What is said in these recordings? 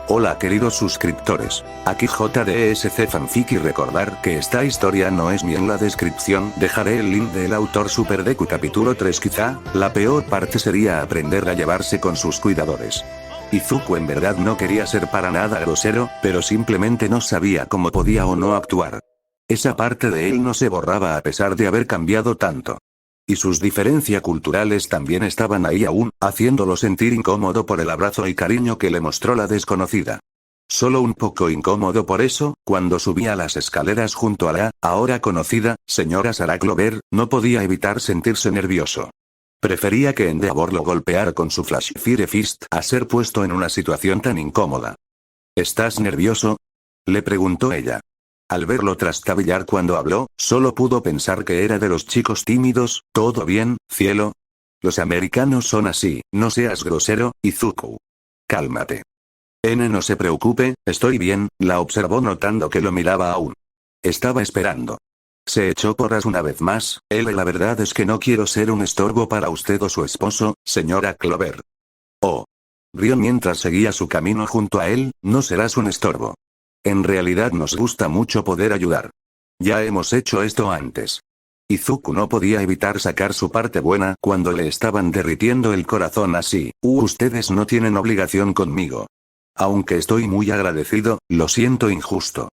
Hola queridos suscriptores, aquí JDSC Fanfic y recordar que esta historia no es mi en la descripción dejaré el link del autor Super Deku capítulo 3 quizá, la peor parte sería aprender a llevarse con sus cuidadores. Izuku en verdad no quería ser para nada grosero, pero simplemente no sabía cómo podía o no actuar. Esa parte de él no se borraba a pesar de haber cambiado tanto. Y sus diferencias culturales también estaban ahí aún, haciéndolo sentir incómodo por el abrazo y cariño que le mostró la desconocida. Solo un poco incómodo por eso, cuando subía las escaleras junto a la, ahora conocida, señora Sarah Clover, no podía evitar sentirse nervioso. Prefería que Endeavor lo golpeara con su Flash Fire Fist a ser puesto en una situación tan incómoda. ¿Estás nervioso?, le preguntó ella. Al verlo trastabillar cuando habló, solo pudo pensar que era de los chicos tímidos. ¿Todo bien, cielo? Los americanos son así, no seas grosero, Izuku. Cálmate. No se preocupe, estoy bien, la observó notando que lo miraba aún. Estaba esperando. Se echó porras una vez más. La verdad es que no quiero ser un estorbo para usted o su esposo, señora Clover. Oh. Rió mientras seguía su camino junto a él. No serás un estorbo. En realidad nos gusta mucho poder ayudar. Ya hemos hecho esto antes. Izuku no podía evitar sacar su parte buena cuando le estaban derritiendo el corazón así. Ustedes no tienen obligación conmigo. Aunque estoy muy agradecido, lo siento injusto.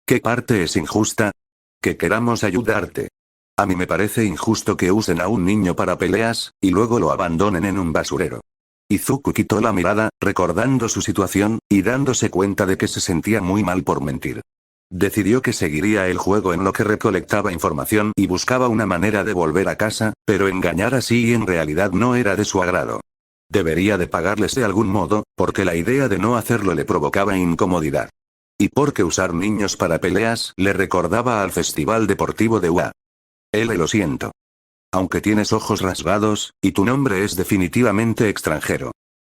¿Qué parte es injusta? Que queramos ayudarte. A mí me parece injusto que usen a un niño para peleas, y luego lo abandonen en un basurero. Izuku quitó la mirada, recordando su situación, y dándose cuenta de que se sentía muy mal por mentir. Decidió que seguiría el juego en lo que recolectaba información y buscaba una manera de volver a casa, pero engañar así en realidad no era de su agrado. Debería de pagarles de algún modo, porque la idea de no hacerlo le provocaba incomodidad. Y porque usar niños para peleas le recordaba al festival deportivo de UA. Lo siento. Aunque tienes ojos rasgados, y tu nombre es definitivamente extranjero.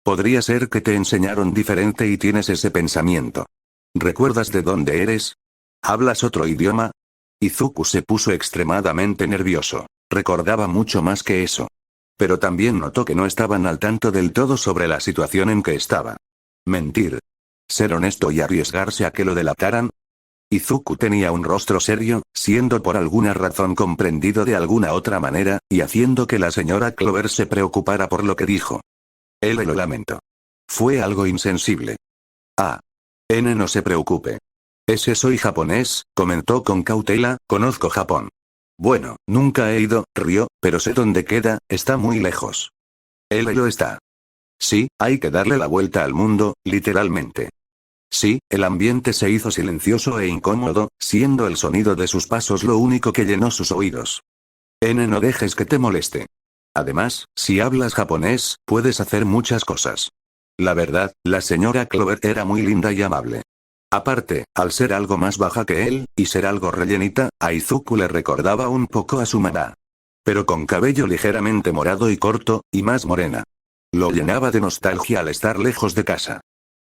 Podría ser que te enseñaron diferente y tienes ese pensamiento. ¿Recuerdas de dónde eres? ¿Hablas otro idioma? Izuku se puso extremadamente nervioso. Recordaba mucho más que eso. Pero también notó que no estaban al tanto del todo sobre la situación en que estaba. Mentir. Ser honesto y arriesgarse a que lo delataran. Izuku tenía un rostro serio, siendo por alguna razón comprendido de alguna otra manera, y haciendo que la señora Clover se preocupara por lo que dijo. Lo lamento. Fue algo insensible. No se preocupe. Soy japonés, comentó con cautela, conozco Japón. Bueno, nunca he ido, rió, pero sé dónde queda, está muy lejos. Lo está. Sí, hay que darle la vuelta al mundo, literalmente. Sí, el ambiente se hizo silencioso e incómodo, siendo el sonido de sus pasos lo único que llenó sus oídos. No dejes que te moleste. Además, si hablas japonés, puedes hacer muchas cosas. La verdad, la señora Clover era muy linda y amable. Aparte, al ser algo más baja que él, y ser algo rellenita, a Izuku le recordaba un poco a su mamá. Pero con cabello ligeramente morado y corto, y más morena. Lo llenaba de nostalgia al estar lejos de casa.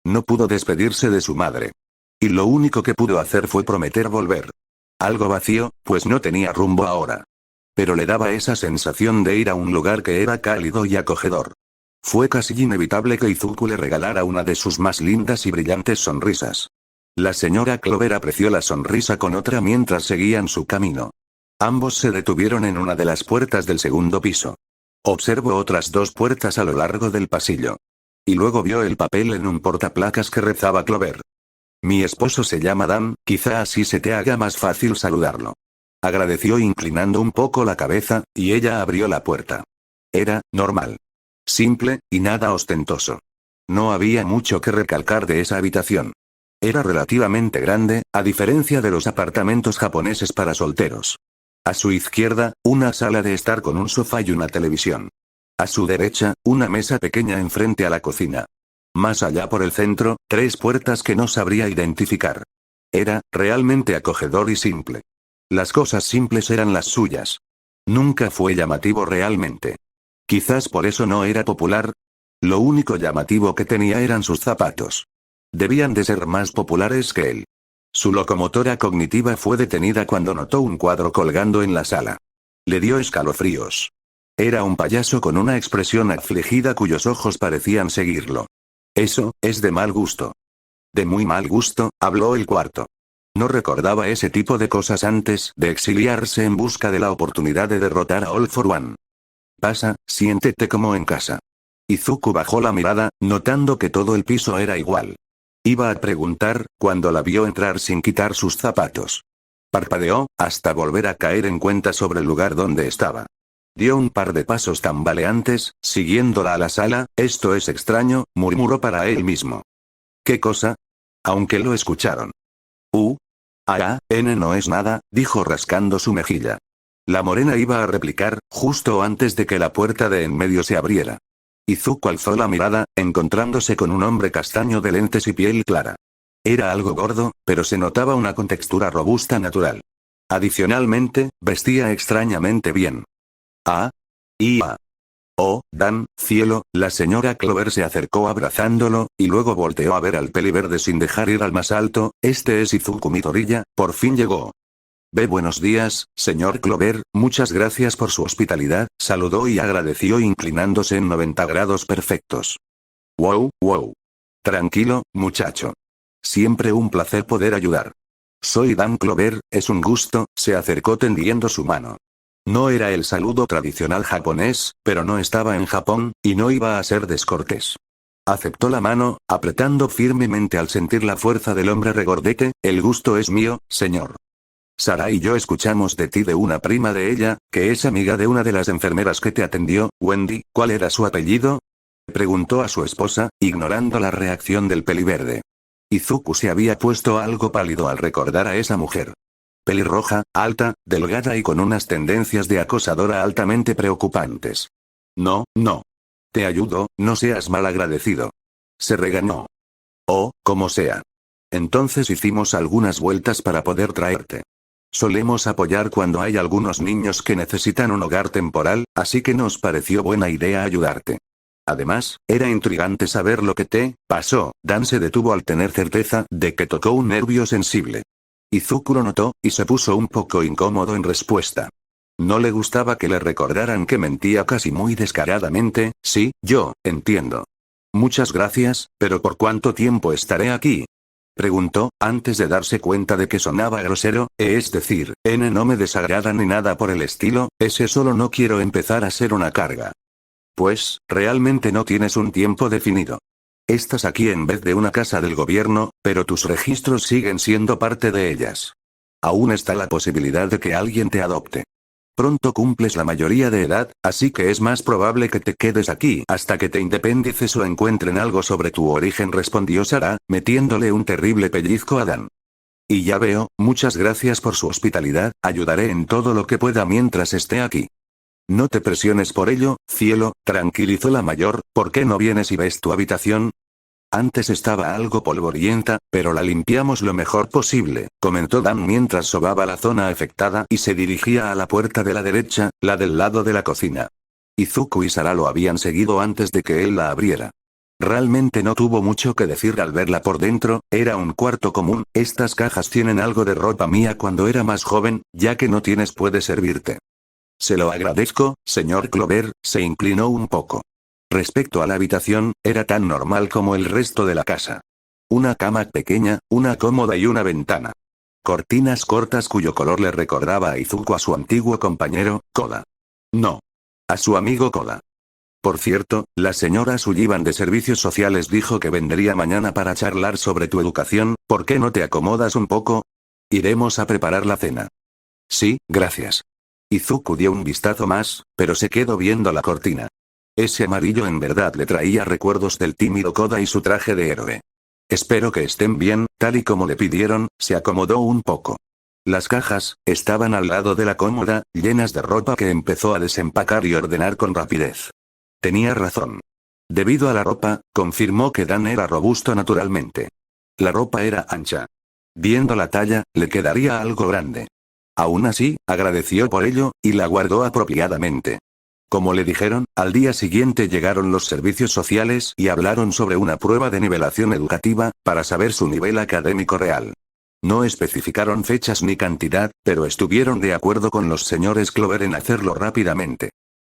No pudo despedirse de su madre. Y lo único que pudo hacer fue prometer volver. Algo vacío, pues no tenía rumbo ahora. Pero le daba esa sensación de ir a un lugar que era cálido y acogedor. Fue casi inevitable que Izuku le regalara una de sus más lindas y brillantes sonrisas. La señora Clover apreció la sonrisa con otra mientras seguían su camino. Ambos se detuvieron en una de las puertas del segundo piso. Observó otras dos puertas a lo largo del pasillo. Y luego vio el papel en un portaplacas que rezaba Clover. Mi esposo se llama Dan, quizá así se te haga más fácil saludarlo. Agradeció inclinando un poco la cabeza, y ella abrió la puerta. Era normal. Simple, y nada ostentoso. No había mucho que recalcar de esa habitación. Era relativamente grande, a diferencia de los apartamentos japoneses para solteros. A su izquierda, una sala de estar con un sofá y una televisión. A su derecha, una mesa pequeña enfrente a la cocina. Más allá por el centro, tres puertas que no sabría identificar. Era, realmente acogedor y simple. Las cosas simples eran las suyas. Nunca fue llamativo realmente. Quizás por eso no era popular. Lo único llamativo que tenía eran sus zapatos. Debían de ser más populares que él. Su locomotora cognitiva fue detenida cuando notó un cuadro colgando en la sala. Le dio escalofríos. Era un payaso con una expresión afligida cuyos ojos parecían seguirlo. Eso, es de mal gusto. De muy mal gusto, habló el cuarto. No recordaba ese tipo de cosas antes de exiliarse en busca de la oportunidad de derrotar a All for One. Pasa, siéntete como en casa. Izuku bajó la mirada, notando que todo el piso era igual. Iba a preguntar, cuando la vio entrar sin quitar sus zapatos. Parpadeó, hasta volver a caer en cuenta sobre el lugar donde estaba. Dio un par de pasos tambaleantes, siguiéndola a la sala. Esto es extraño, murmuró para él mismo. ¿Qué cosa? Aunque lo escucharon. No es nada, dijo rascando su mejilla. La morena iba a replicar, justo antes de que la puerta de en medio se abriera. Izuku alzó la mirada, encontrándose con un hombre castaño de lentes y piel clara. Era algo gordo, pero se notaba una contextura robusta natural. Adicionalmente, vestía extrañamente bien. Oh, Dan, cielo, la señora Clover se acercó abrazándolo, y luego volteó a ver al peliverde sin dejar ir al más alto. Este es Izuku Midoriya, por fin llegó. Buenos días, señor Clover, muchas gracias por su hospitalidad, saludó y agradeció inclinándose en 90 grados perfectos. Wow. Tranquilo, muchacho. Siempre un placer poder ayudar. Soy Dan Clover, es un gusto, se acercó tendiendo su mano. No era el saludo tradicional japonés, pero no estaba en Japón, y no iba a ser descortés. Aceptó la mano, apretando firmemente al sentir la fuerza del hombre regordete. El gusto es mío, señor. Sara y yo escuchamos de ti de una prima de ella, que es amiga de una de las enfermeras que te atendió, Wendy. ¿Cuál era su apellido? Preguntó a su esposa, ignorando la reacción del peliverde. Izuku se había puesto algo pálido al recordar a esa mujer. Pelirroja, alta, delgada y con unas tendencias de acosadora altamente preocupantes. No. Te ayudo, no seas mal agradecido. Se regañó. Oh, como sea. Entonces hicimos algunas vueltas para poder traerte. Solemos apoyar cuando hay algunos niños que necesitan un hogar temporal, así que nos pareció buena idea ayudarte. Además, era intrigante saber lo que te pasó. Dan se detuvo al tener certeza de que tocó un nervio sensible. Izuku lo notó, y se puso un poco incómodo en respuesta. No le gustaba que le recordaran que mentía casi muy descaradamente. Sí, yo entiendo. Muchas gracias, pero ¿por cuánto tiempo estaré aquí? Preguntó, antes de darse cuenta de que sonaba grosero. Es decir, no me desagrada ni nada por el estilo, solo no quiero empezar a ser una carga. Pues, realmente no tienes un tiempo definido. Estás aquí en vez de una casa del gobierno, pero tus registros siguen siendo parte de ellas. Aún está la posibilidad de que alguien te adopte. Pronto cumples la mayoría de edad, así que es más probable que te quedes aquí hasta que te independices o encuentren algo sobre tu origen, respondió Sara, metiéndole un terrible pellizco a Dan. Y ya veo, muchas gracias por su hospitalidad, ayudaré en todo lo que pueda mientras esté aquí. No te presiones por ello, cielo, tranquilizó la mayor. ¿Por qué no vienes y ves tu habitación? Antes estaba algo polvorienta, pero la limpiamos lo mejor posible, comentó Dan mientras sobaba la zona afectada y se dirigía a la puerta de la derecha, la del lado de la cocina. Izuku y Sara lo habían seguido antes de que él la abriera. Realmente no tuvo mucho que decir al verla por dentro. Era un cuarto común. Estas cajas tienen algo de ropa mía cuando era más joven, ya que no tienes puede servirte. Se lo agradezco, señor Clover, se inclinó un poco. Respecto a la habitación, era tan normal como el resto de la casa. Una cama pequeña, una cómoda y una ventana. Cortinas cortas cuyo color le recordaba a Izuku a su antiguo compañero, Koda. No. A su amigo Koda. Por cierto, la señora Sullivan de Servicios Sociales dijo que vendría mañana para charlar sobre tu educación. ¿Por qué no te acomodas un poco? Iremos a preparar la cena. Sí, gracias. Izuku dio un vistazo más, pero se quedó viendo la cortina. Ese amarillo en verdad le traía recuerdos del tímido Koda y su traje de héroe. Espero que estén bien, tal y como le pidieron. Se acomodó un poco. Las cajas estaban al lado de la cómoda, llenas de ropa que empezó a desempacar y ordenar con rapidez. Tenía razón. Debido a la ropa, confirmó que Dan era robusto naturalmente. La ropa era ancha. Viendo la talla, le quedaría algo grande. Aún así, agradeció por ello, y la guardó apropiadamente. Como le dijeron, al día siguiente llegaron los servicios sociales y hablaron sobre una prueba de nivelación educativa, para saber su nivel académico real. No especificaron fechas ni cantidad, pero estuvieron de acuerdo con los señores Clover en hacerlo rápidamente.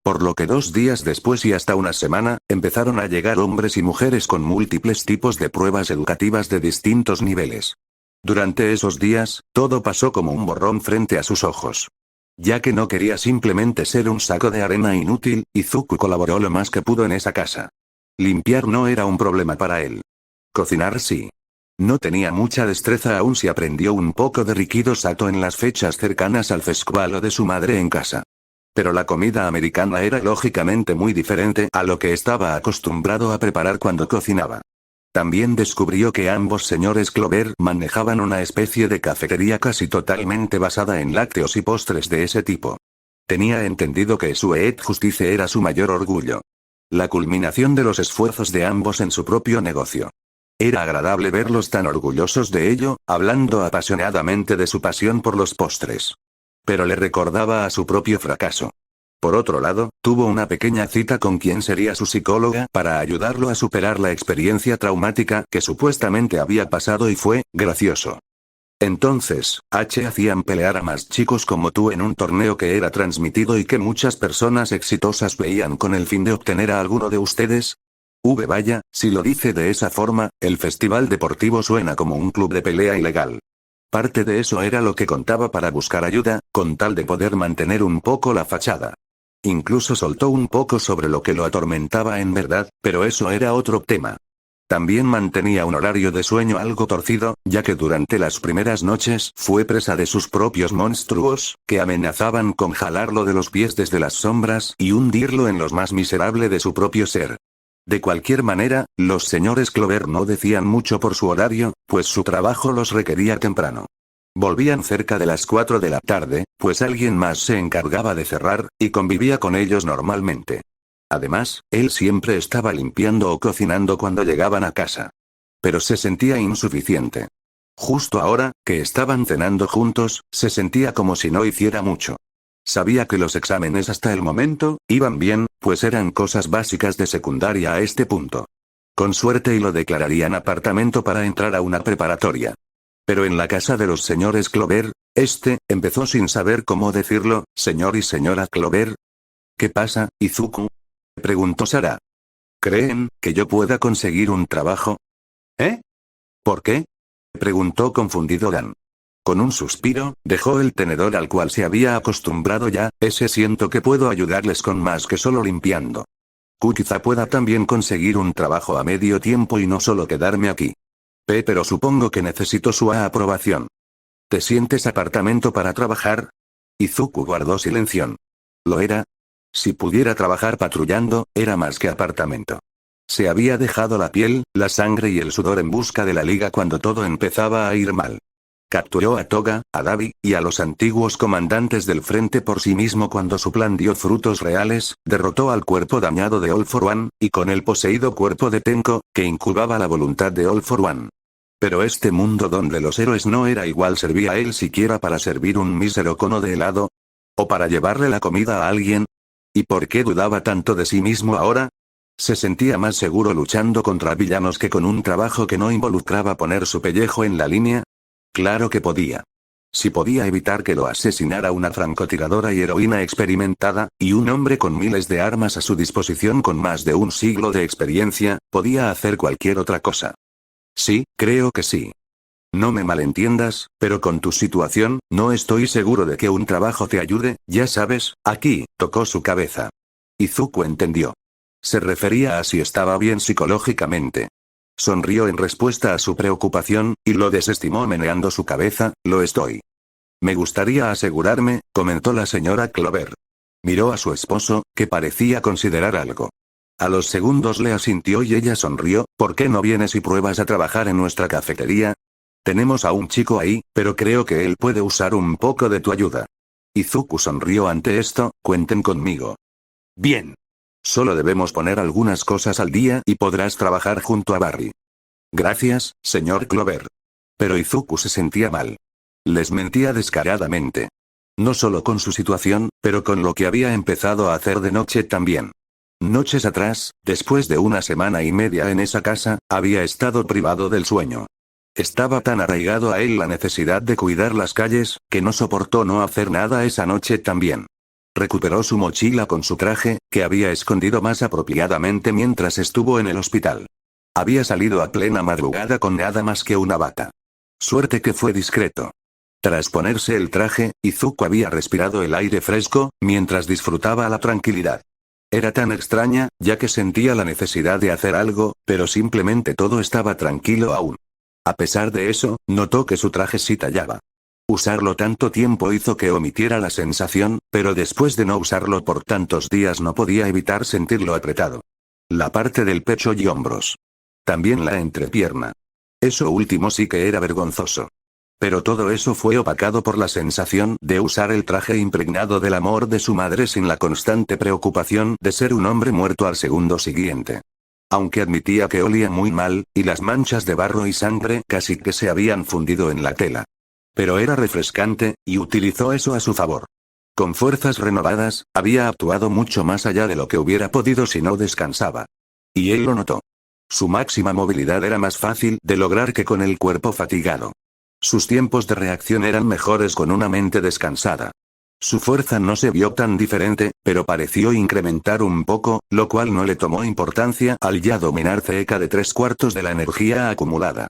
Por lo que 2 días después y hasta una semana, empezaron a llegar hombres y mujeres con múltiples tipos de pruebas educativas de distintos niveles. Durante esos días, todo pasó como un borrón frente a sus ojos. Ya que no quería simplemente ser un saco de arena inútil, Izuku colaboró lo más que pudo en esa casa. Limpiar no era un problema para él. Cocinar sí. No tenía mucha destreza aún si aprendió un poco de Rikido Sato en las fechas cercanas al fescualo de su madre en casa. Pero la comida americana era lógicamente muy diferente a lo que estaba acostumbrado a preparar cuando cocinaba. También descubrió que ambos señores Clover manejaban una especie de cafetería casi totalmente basada en lácteos y postres de ese tipo. Tenía entendido que Sweet Justice era su mayor orgullo. La culminación de los esfuerzos de ambos en su propio negocio. Era agradable verlos tan orgullosos de ello, hablando apasionadamente de su pasión por los postres. Pero le recordaba a su propio fracaso. Por otro lado, tuvo una pequeña cita con quien sería su psicóloga para ayudarlo a superar la experiencia traumática que supuestamente había pasado y fue gracioso. Entonces, hacían pelear a más chicos como tú en un torneo que era transmitido y que muchas personas exitosas veían con el fin de obtener a alguno de ustedes. Vaya, si lo dice de esa forma, el festival deportivo suena como un club de pelea ilegal. Parte de eso era lo que contaba para buscar ayuda, con tal de poder mantener un poco la fachada. Incluso soltó un poco sobre lo que lo atormentaba en verdad, pero eso era otro tema. También mantenía un horario de sueño algo torcido, ya que durante las primeras noches fue presa de sus propios monstruos, que amenazaban con jalarlo de los pies desde las sombras y hundirlo en lo más miserable de su propio ser. De cualquier manera, los señores Clover no decían mucho por su horario, pues su trabajo los requería temprano. Volvían cerca de las 4 de la tarde, pues alguien más se encargaba de cerrar, y convivía con ellos normalmente. Además, él siempre estaba limpiando o cocinando cuando llegaban a casa. Pero se sentía insuficiente. Justo ahora, que estaban cenando juntos, se sentía como si no hiciera mucho. Sabía que los exámenes hasta el momento iban bien, pues eran cosas básicas de secundaria a este punto. Con suerte y lo declararían apartamento para entrar a una preparatoria. Pero en la casa de los señores Clover, empezó sin saber cómo decirlo, señor y señora Clover. ¿Qué pasa, Izuku? Preguntó Sara. ¿Creen que yo pueda conseguir un trabajo? ¿Eh? ¿Por qué? Preguntó confundido Dan. Con un suspiro, dejó el tenedor al cual se había acostumbrado ya, siento que puedo ayudarles con más que solo limpiando. Quizá pueda también conseguir un trabajo a medio tiempo y no solo quedarme aquí. Pero supongo que necesito su aprobación. ¿Te sientes apartamento para trabajar? Izuku guardó silencio. ¿Lo era? Si pudiera trabajar patrullando, era más que apartamento. Se había dejado la piel, la sangre y el sudor en busca de la liga cuando todo empezaba a ir mal. Capturó a Toga, a Dabi, y a los antiguos comandantes del frente por sí mismo cuando su plan dio frutos reales, derrotó al cuerpo dañado de All for One, y con el poseído cuerpo de Tenko, que incubaba la voluntad de All for One. Pero este mundo donde los héroes no era igual servía a él siquiera para servir un mísero cono de helado. ¿O para llevarle la comida a alguien? ¿Y por qué dudaba tanto de sí mismo ahora? Se sentía más seguro luchando contra villanos que con un trabajo que no involucraba poner su pellejo en la línea. Claro que podía. Si podía evitar que lo asesinara una francotiradora y heroína experimentada, y un hombre con miles de armas a su disposición con más de un siglo de experiencia, podía hacer cualquier otra cosa. Sí, creo que sí. No me malentiendas, pero con tu situación, no estoy seguro de que un trabajo te ayude, ya sabes, aquí, tocó su cabeza. Izuku entendió. Se refería a si estaba bien psicológicamente. Sonrió en respuesta a su preocupación, y lo desestimó meneando su cabeza, lo estoy. Me gustaría asegurarme, comentó la señora Clover. Miró a su esposo, que parecía considerar algo. A los segundos le asintió y ella sonrió. ¿Por qué no vienes y pruebas a trabajar en nuestra cafetería? Tenemos a un chico ahí, pero creo que él puede usar un poco de tu ayuda. Izuku sonrió ante esto. Cuenten conmigo. Bien. Solo debemos poner algunas cosas al día y podrás trabajar junto a Barry. Gracias, señor Clover. Pero Izuku se sentía mal. Les mentía descaradamente. No solo con su situación, pero con lo que había empezado a hacer de noche también. Noches atrás, después de una semana y media en esa casa, había estado privado del sueño. Estaba tan arraigado a él la necesidad de cuidar las calles, que no soportó no hacer nada esa noche también. recuperó su mochila con su traje, que había escondido más apropiadamente mientras estuvo en el hospital. Había salido a plena madrugada con nada más que una bata. Suerte que fue discreto. Tras ponerse el traje, Izuku había respirado el aire fresco, mientras disfrutaba la tranquilidad. Era tan extraña, ya que sentía la necesidad de hacer algo, pero simplemente todo estaba tranquilo aún. A pesar de eso, notó que su traje sí tallaba. Usarlo tanto tiempo hizo que omitiera la sensación, pero después de no usarlo por tantos días no podía evitar sentirlo apretado. La parte del pecho y hombros. También la entrepierna. Eso último sí que era vergonzoso. Pero todo eso fue opacado por la sensación de usar el traje impregnado del amor de su madre sin la constante preocupación de ser un hombre muerto al segundo siguiente. Aunque admitía que olía muy mal, y las manchas de barro y sangre casi que se habían fundido en la tela. Pero era refrescante, y utilizó eso a su favor. Con fuerzas renovadas, había actuado mucho más allá de lo que hubiera podido si no descansaba. Y él lo notó. Su máxima movilidad era más fácil de lograr que con el cuerpo fatigado. Sus tiempos de reacción eran mejores con una mente descansada. Su fuerza no se vio tan diferente, pero pareció incrementar un poco, lo cual no le tomó importancia al ya dominar cerca de 3/4 de la energía acumulada.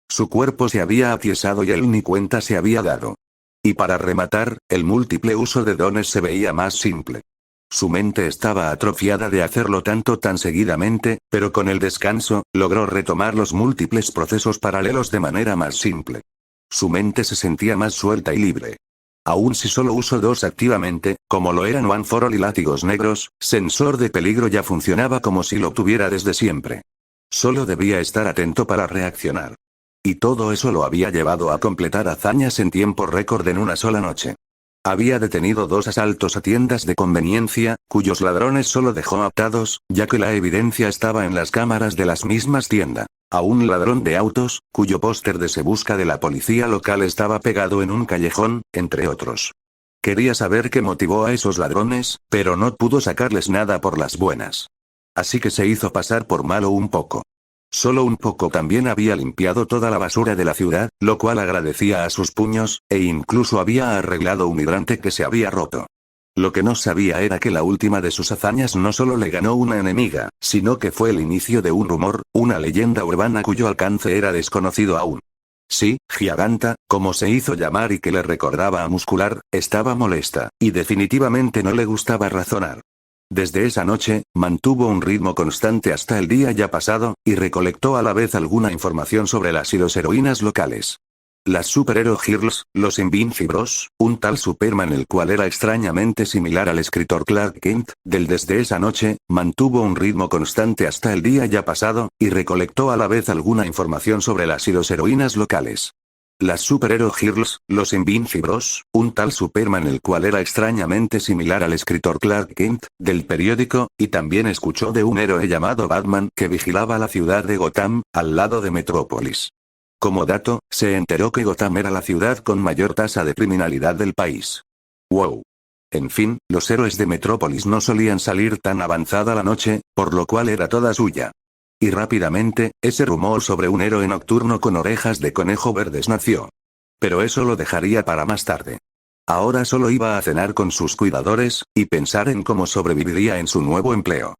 Su cuerpo se había atiesado y él ni cuenta se había dado. Y para rematar, el múltiple uso de dones se veía más simple. Su mente estaba atrofiada de hacerlo tanto tan seguidamente, pero con el descanso, logró retomar los múltiples procesos paralelos de manera más simple. Su mente se sentía más suelta y libre. Aun si solo usó dos activamente, como lo eran One for All y látigos negros, sensor de peligro ya funcionaba como si lo tuviera desde siempre. Solo debía estar atento para reaccionar. Y todo eso lo había llevado a completar hazañas en tiempo récord en una sola noche. Había detenido 2 asaltos a tiendas de conveniencia, cuyos ladrones solo dejó atados, ya que la evidencia estaba en las cámaras de las mismas tiendas. A un ladrón de autos, cuyo póster de Se busca de la policía local estaba pegado en un callejón, entre otros. Quería saber qué motivó a esos ladrones, pero no pudo sacarles nada por las buenas. Así que se hizo pasar por malo un poco. Solo un poco. También había limpiado toda la basura de la ciudad, lo cual agradecía a sus puños, e incluso había arreglado un hidrante que se había roto. Lo que no sabía era que la última de sus hazañas no solo le ganó una enemiga, sino que fue el inicio de un rumor, una leyenda urbana cuyo alcance era desconocido aún. Sí, Giaganta, como se hizo llamar y que le recordaba a Muscular, estaba molesta, y definitivamente no le gustaba razonar. Desde esa noche, mantuvo un ritmo constante hasta el día ya pasado, y recolectó a la vez alguna información sobre las y los heroínas locales. Las Superhero Girls, los Invincibles, un tal Superman el cual era extrañamente similar al escritor Clark Kent, desde esa noche, mantuvo un ritmo constante hasta el día ya pasado, y recolectó a la vez alguna información sobre las y los heroínas locales. Las Superhero Girls, los Invincibles, un tal Superman el cual era extrañamente similar al escritor Clark Kent, del periódico, y también escuchó de un héroe llamado Batman que vigilaba la ciudad de Gotham, al lado de Metrópolis. Como dato, se enteró que Gotham era la ciudad con mayor tasa de criminalidad del país. ¡Wow! En fin, los héroes de Metrópolis no solían salir tan avanzada la noche, por lo cual era toda suya. Y rápidamente, ese rumor sobre un héroe nocturno con orejas de conejo verdes nació. Pero eso lo dejaría para más tarde. Ahora solo iba a cenar con sus cuidadores, y pensar en cómo sobreviviría en su nuevo empleo.